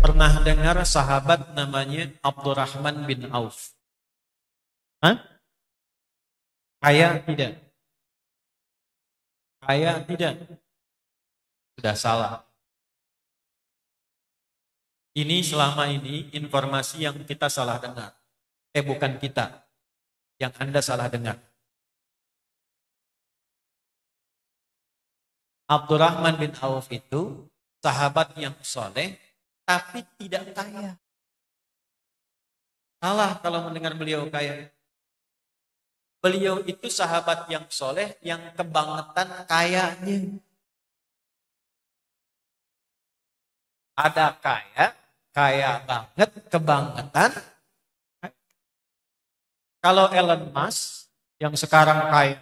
pernah dengar sahabat namanya Abdurrahman bin Auf? Hah? Kaya tidak? Kaya tidak? Sudah salah. Ini selama ini informasi yang kita salah dengar. Bukan kita. Yang Anda salah dengar. Abdurrahman bin Auf itu sahabat yang soleh, tapi tidak kaya. Salah kalau mendengar beliau kaya. Beliau itu sahabat yang soleh, yang kebangetan kayanya. Ada kaya, kaya banget, kebangetan. Kalau Elon Musk yang sekarang kaya,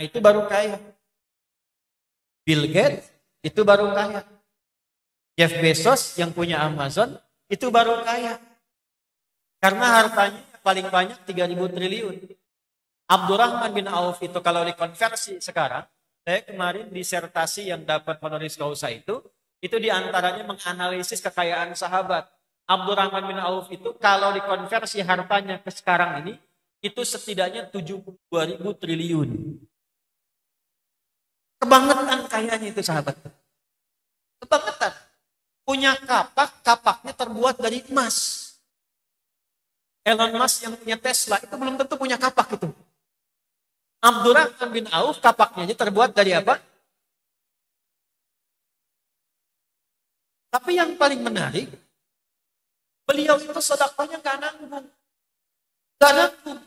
itu baru kaya. Bill Gates itu baru kaya. Jeff Bezos yang punya Amazon itu baru kaya. Karena hartanya paling banyak 3.000 triliun. Abdurrahman bin Auf itu kalau dikonversi sekarang, saya kemarin disertasi yang dapat honoris causa itu diantaranya menganalisis kekayaan sahabat. Abdurrahman bin Auf itu kalau dikonversi hartanya ke sekarang ini, itu setidaknya 72.000 triliun. Kebangetan kayanya itu sahabat. Kebangetan. Punya kapak, kapaknya terbuat dari emas. Elon Musk yang punya Tesla itu belum tentu punya kapak itu. Abdurrahman bin Auf kapaknya aja terbuat dari apa? Tapi yang paling menarik, beliau itu sedekahnya nggak nanggung. Nggak nanggung.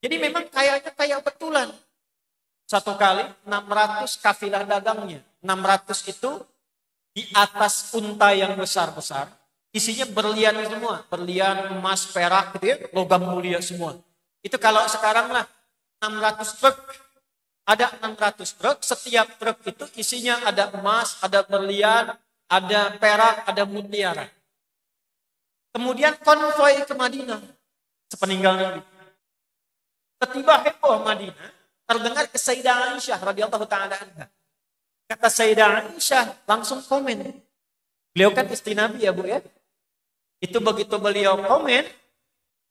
Jadi memang kayaknya kayak betulan. Satu kali 600 kafilah dagangnya. 600 itu di atas unta yang besar-besar. Isinya berlian semua. Berlian, emas, perak, gitu ya, logam mulia semua. Itu kalau sekarang lah 600 truk. Ada 600 truk. Setiap truk itu isinya ada emas, ada berlian, ada perak, ada mutiara. Kemudian konvoi ke Madinah. Sepeninggal Nabi. Ketiba heboh Madinah. Terdengar ke Sayyidah Aisyah radhiyallahu ta'ala anha. Kata Sayyidah Aisyah langsung komen. Beliau kan istri Nabi ya Bu ya. Itu begitu beliau komen,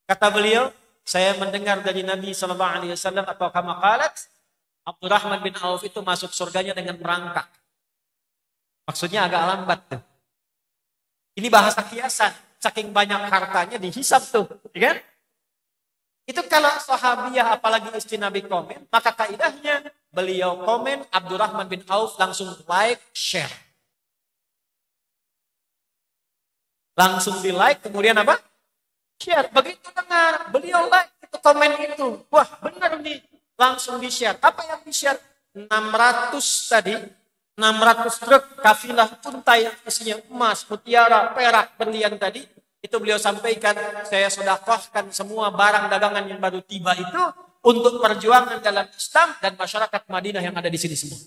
kata beliau, saya mendengar dari Nabi SAW atau kama qalat, Abdurrahman bin Auf itu masuk surganya dengan merangkak. Maksudnya agak lambat tuh. Ini bahasa kiasan. Saking banyak hartanya dihisab tuh. Ya kan? Itu kalau sahabiah apalagi istri Nabi komen, maka kaidahnya beliau komen, Abdurrahman bin Auf langsung like, share. Langsung di like, kemudian apa? Share. Begitu dengar, beliau like, itu komen itu. Wah benar nih, langsung di share. Apa yang di share? 600 tadi, 600 truk kafilah unta yang isinya emas, mutiara, perak, berlian tadi, itu beliau sampaikan, saya sedekahkan semua barang dagangan yang baru tiba itu untuk perjuangan dalam Islam dan masyarakat Madinah yang ada di sini semua.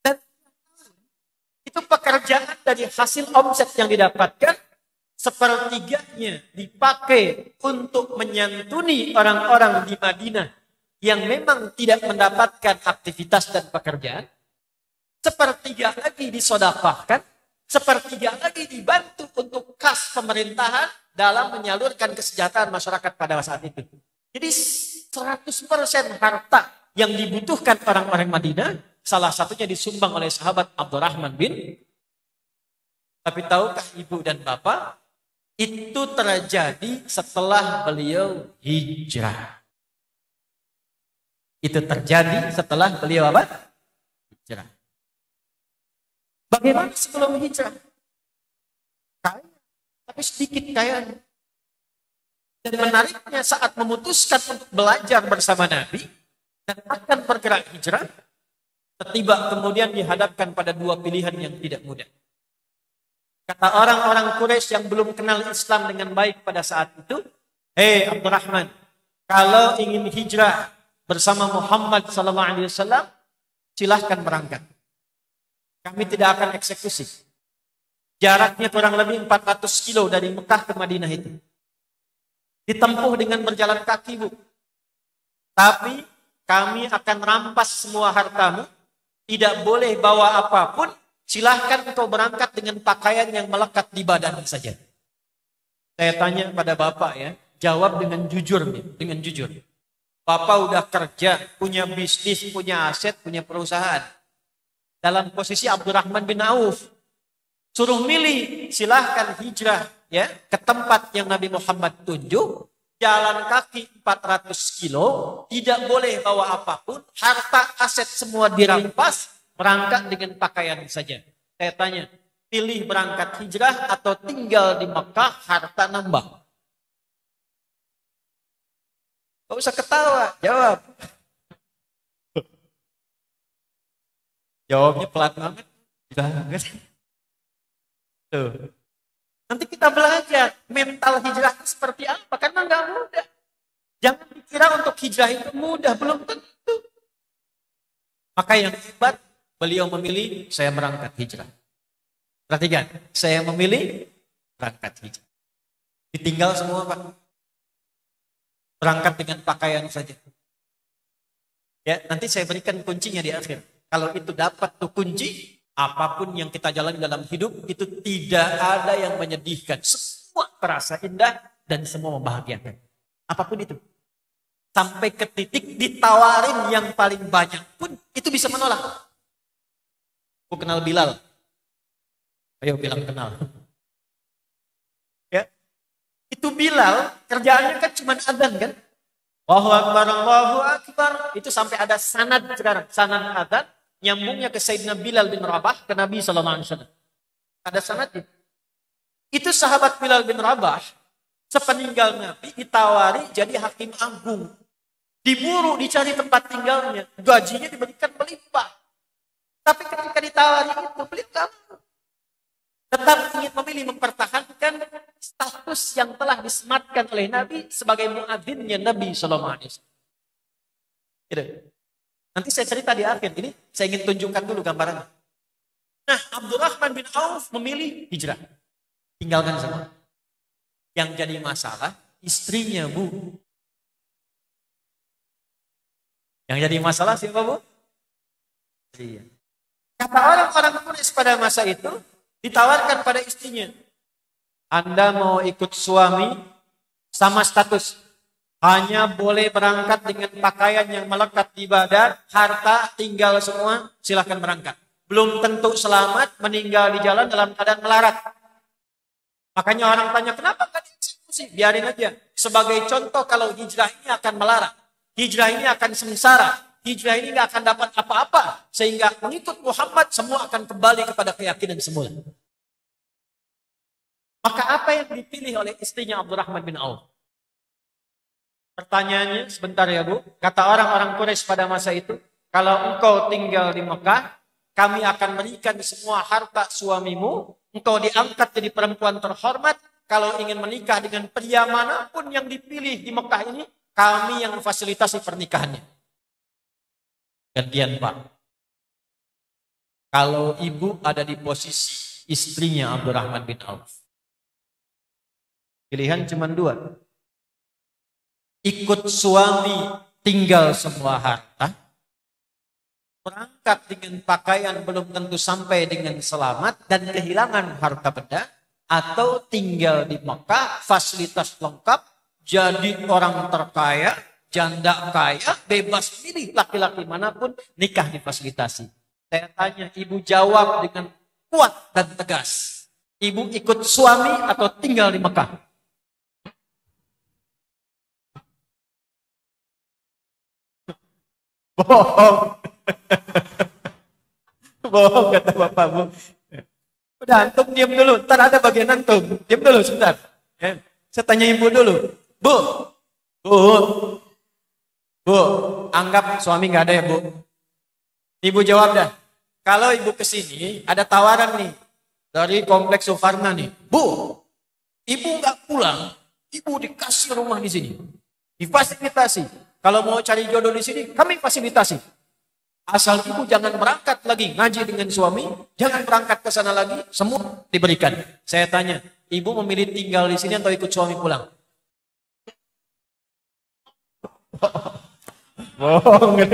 Dan itu pekerjaan dari hasil omset yang didapatkan, sepertiganya dipakai untuk menyantuni orang-orang di Madinah yang memang tidak mendapatkan aktivitas dan pekerjaan, sepertiga lagi disodakahkan, sepertiga lagi dibantu untuk kas pemerintahan dalam menyalurkan kesejahteraan masyarakat pada saat itu. Jadi 100% harta yang dibutuhkan orang-orang Madinah, salah satunya disumbang oleh sahabat Abdurrahman bin. Tapi tahukah ibu dan bapak, itu terjadi setelah beliau hijrah. Itu terjadi setelah beliau apa? Hijrah. Bagaimana sebelum hijrah? Kaya, tapi sedikit kayanya. Dan menariknya saat memutuskan untuk belajar bersama Nabi dan akan bergerak hijrah, tiba kemudian dihadapkan pada dua pilihan yang tidak mudah. Kata orang-orang Quraisy yang belum kenal Islam dengan baik pada saat itu, hei Abdurrahman, kalau ingin hijrah bersama Muhammad SAW, silahkan berangkat. Kami tidak akan eksekusi. Jaraknya kurang lebih 400 kilo dari Mekah ke Madinah itu. Ditempuh dengan berjalan kaki, Bu. Tapi kami akan rampas semua hartamu. Tidak boleh bawa apapun silahkan engkau berangkat dengan pakaian yang melekat di badan saja. Saya tanya pada bapak ya, jawab dengan jujur nih, dengan jujur. Bapak udah kerja, punya bisnis, punya aset, punya perusahaan. Dalam posisi Abdurrahman bin Auf, suruh milih, silahkan hijrah ya ke tempat yang Nabi Muhammad tunjuk, jalan kaki 400 kilo, tidak boleh bawa apapun, harta aset semua dirampas, berangkat dengan pakaian saja. Saya tanya, pilih berangkat hijrah atau tinggal di Mekah, harta nambah? Gak usah ketawa, jawab. Jawabnya pelan banget. Tuh. Nanti kita belajar mental hijrah seperti apa, karena nggak mudah. Jangan dikira untuk hijrah itu mudah, belum tentu. Maka yang hebat, beliau memilih saya berangkat hijrah. Perhatikan, saya memilih berangkat hijrah. Ditinggal semua Pak. Berangkat dengan pakaian saja. Ya, nanti saya berikan kuncinya di akhir. Kalau itu dapat tuh kunci, apapun yang kita jalani dalam hidup, itu tidak ada yang menyedihkan. Semua terasa indah dan semua membahagiakan. Apapun itu. Sampai ke titik ditawarin yang paling banyak pun, itu bisa menolak. Aku kenal Bilal. Ayo bilang kenal. Ya. Itu Bilal, kerjaannya kan cuma adzan kan. Allahu Akbar, Allahu Akbar. Itu sampai ada sanad sekarang. Sanad adzan. Nyambungnya ke Sayyidina Bilal bin Rabah, ke Nabi SAW. Ada sanadnya. Itu sahabat Bilal bin Rabah, sepeninggal Nabi, ditawari jadi hakim agung. Diburu, dicari tempat tinggalnya. Gajinya diberikan melimpah. Tapi ketika ditawari itu, beliau gak mau. Tetap ingin memilih mempertahankan status yang telah disematkan oleh Nabi sebagai muadzinnya Nabi SAW. Gitu. Nanti saya cerita di akhir. Ini saya ingin tunjukkan dulu gambarannya. Nah, Abdurrahman bin Auf memilih hijrah. Tinggalkan semua. Yang jadi masalah, istrinya Bu. Yang jadi masalah siapa Bu? Iya. Kata orang-orang Quraisy pada masa itu, ditawarkan pada istrinya. Anda mau ikut suami sama status. Hanya boleh berangkat dengan pakaian yang melekat di badan, harta tinggal semua, silahkan berangkat. Belum tentu selamat, meninggal di jalan dalam keadaan melarat. Makanya orang tanya, kenapa nggak dieksekusi? Biarin aja. Sebagai contoh, kalau hijrah ini akan melarat, hijrah ini akan sengsara, hijrah ini nggak akan dapat apa-apa, sehingga mengikut Muhammad semua akan kembali kepada keyakinan semula. Maka apa yang dipilih oleh istrinya Abdurrahman bin Auf? Pertanyaannya sebentar ya Bu. Kata orang-orang Quraisy pada masa itu, kalau engkau tinggal di Mekah, kami akan berikan semua harta suamimu, engkau diangkat jadi perempuan terhormat, kalau ingin menikah dengan pria manapun yang dipilih di Mekah ini, kami yang fasilitasi pernikahannya. Gantian Pak. Kalau ibu ada di posisi istrinya Abdurrahman bin Auf, pilihan cuma dua. Ikut suami tinggal semua harta, berangkat dengan pakaian belum tentu sampai dengan selamat dan kehilangan harta benda, atau tinggal di Mekah, fasilitas lengkap, jadi orang terkaya, janda kaya, bebas pilih laki-laki manapun, nikah difasilitasi. Saya tanya, ibu jawab dengan kuat dan tegas. Ibu ikut suami atau tinggal di Mekah? Bohong. Bohong kata Bapak Bu. Udah antum diam dulu. Ntar ada bagian antum. Diam dulu sebentar. Ya. Saya tanya ibu dulu. Bu. Bu. Bu. Anggap suami nggak ada ya Bu. Ibu jawab dah. Kalau ibu kesini ada tawaran nih. Dari kompleks Sufarna nih. Bu. Ibu nggak pulang. Ibu dikasih rumah di sini. Difasilitasi. Kalau mau cari jodoh di sini, kami fasilitasi. Asal ibu jangan berangkat lagi ngaji dengan suami, jangan berangkat ke sana lagi, semua diberikan. Saya tanya, ibu memilih tinggal di sini atau ikut suami pulang? Bohong.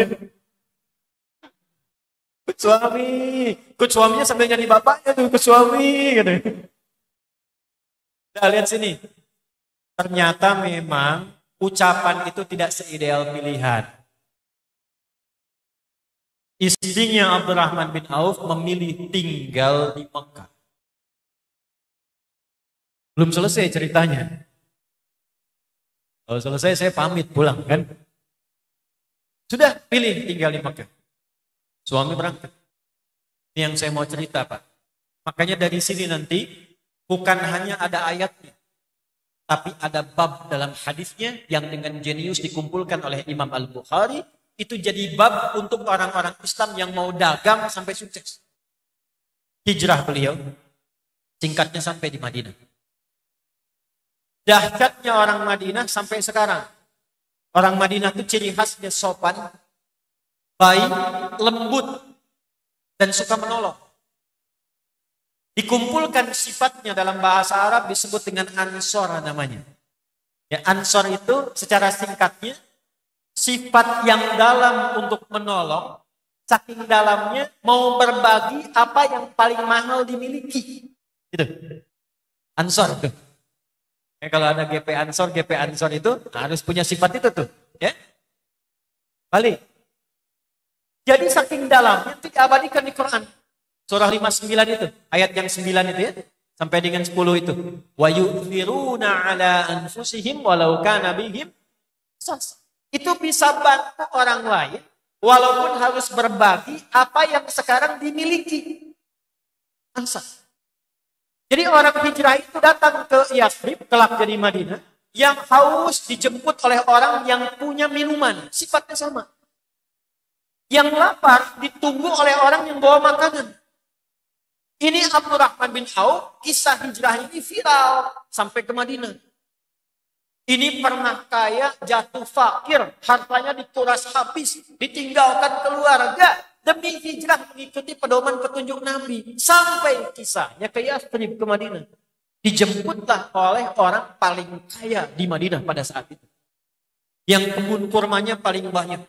Ikut suami. Ikut suaminya sambil nyanyi bapaknya tuh, ikut suami. Gitu. Nah, lihat sini. Ternyata memang ucapan itu tidak seideal pilihan. Istrinya Abdurrahman bin Auf memilih tinggal di Mekah. Belum selesai ceritanya. Kalau selesai saya pamit pulang kan. Sudah pilih tinggal di Mekah. Suami berangkat. Ini yang saya mau cerita Pak. Makanya dari sini nanti bukan hanya ada ayatnya. Tapi ada bab dalam hadisnya yang dengan jenius dikumpulkan oleh Imam Al-Bukhari. Itu jadi bab untuk orang-orang Islam yang mau dagang sampai sukses. Hijrah beliau, singkatnya sampai di Madinah. Dahsyatnya orang Madinah sampai sekarang. Orang Madinah itu ciri khasnya sopan, baik, lembut, dan suka menolong. Dikumpulkan sifatnya dalam bahasa Arab disebut dengan ansor namanya. Ya, ansor itu secara singkatnya sifat yang dalam untuk menolong, saking dalamnya mau berbagi apa yang paling mahal dimiliki. Gitu. Ansor tuh. Kalau ada GP Ansor itu harus punya sifat itu tuh. Ya. Balik. Jadi saking dalamnya itu diabadikan di Quran. Surah 59 itu, ayat yang 9 itu ya, sampai dengan 10 itu. Wa yu'thiruna ala anfusihim walau kana bihim khasasah. Itu bisa bantu orang lain, walaupun harus berbagi apa yang sekarang dimiliki. Ansar. Jadi orang hijrah itu datang ke Yathrib, kelak jadi Madinah, yang haus dijemput oleh orang yang punya minuman, sifatnya sama. Yang lapar ditunggu oleh orang yang bawa makanan. Ini Abdurrahman bin Auf, kisah hijrah ini viral sampai ke Madinah. Ini pernah kaya, jatuh fakir, hartanya dikuras habis, ditinggalkan keluarga demi hijrah mengikuti pedoman petunjuk Nabi. Sampai kisahnya ke Yathrib ke Madinah. Dijemputlah oleh orang paling kaya di Madinah pada saat itu. Yang kebun kurmanya paling banyak,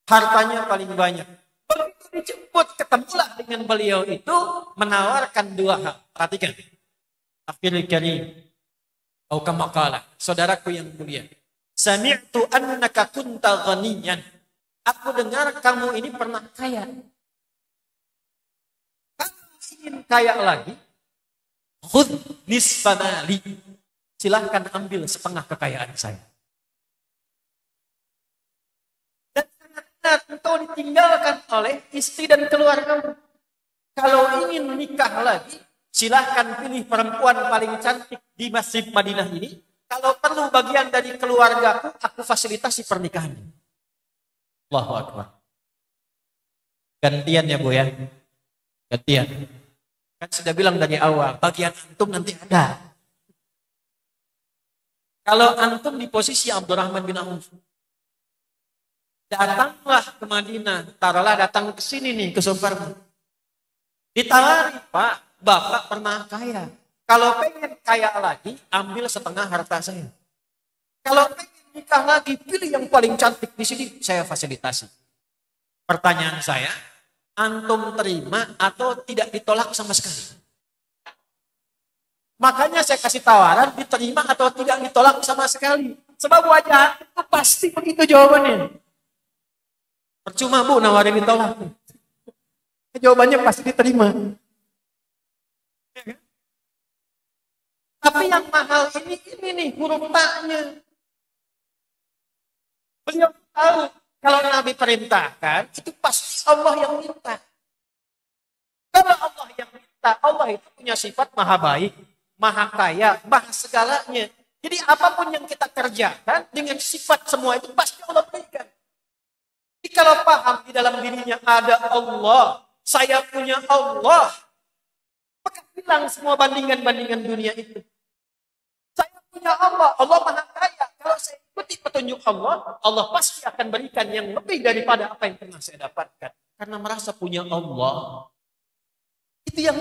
hartanya paling banyak. Begitu dijemput, ketemulah dengan beliau itu menawarkan dua hal. Perhatikan. Akhirul karim. Au kama qala, saudaraku yang mulia. Sami'tu annaka kunta ghaniyan. Aku dengar kamu ini pernah kaya. Kamu ingin kaya lagi? Khudh nisfa mali. Silahkan ambil setengah kekayaan saya. Dan sangat engkau ditinggalkan oleh istri dan keluarga. Kalau ingin nikah lagi, silahkan pilih perempuan paling cantik di Masjid Madinah ini. Kalau perlu bagian dari keluargaku, aku fasilitasi pernikahan. Allahu Akbar. Gantian ya Bu ya. Gantian. Kan sudah bilang dari awal, bagian antum nanti ada. Kalau antum di posisi Abdurrahman bin Auf, datanglah ke Madinah, taruhlah datang ke sini nih, ke Suparman. Ditawari, Pak. Bapak pernah kaya. Kalau pengen kaya lagi, ambil setengah harta saya. Kalau pengen nikah lagi, pilih yang paling cantik di sini, saya fasilitasi. Pertanyaan saya, antum terima atau tidak ditolak sama sekali? Makanya saya kasih tawaran, diterima atau tidak ditolak sama sekali. Sebab wajah itu pasti begitu jawabannya. Percuma Bu, nawarin ditolak. Jawabannya pasti diterima. Tapi yang mahal ini nih huruf taknya. Beliau tahu kalau Nabi perintahkan itu pasti Allah yang minta. Kalau Allah yang minta, Allah itu punya sifat maha baik, maha kaya, maha segalanya. Jadi apapun yang kita kerjakan dengan sifat semua itu pasti Allah berikan. Jadi kalau paham di dalam dirinya ada Allah, saya punya Allah, maka hilang semua bandingan-bandingan dunia itu. Saya punya Allah, Allah maha kaya. Kalau saya ikuti petunjuk Allah, Allah pasti akan berikan yang lebih daripada apa yang pernah saya dapatkan. Karena merasa punya Allah. Itu yang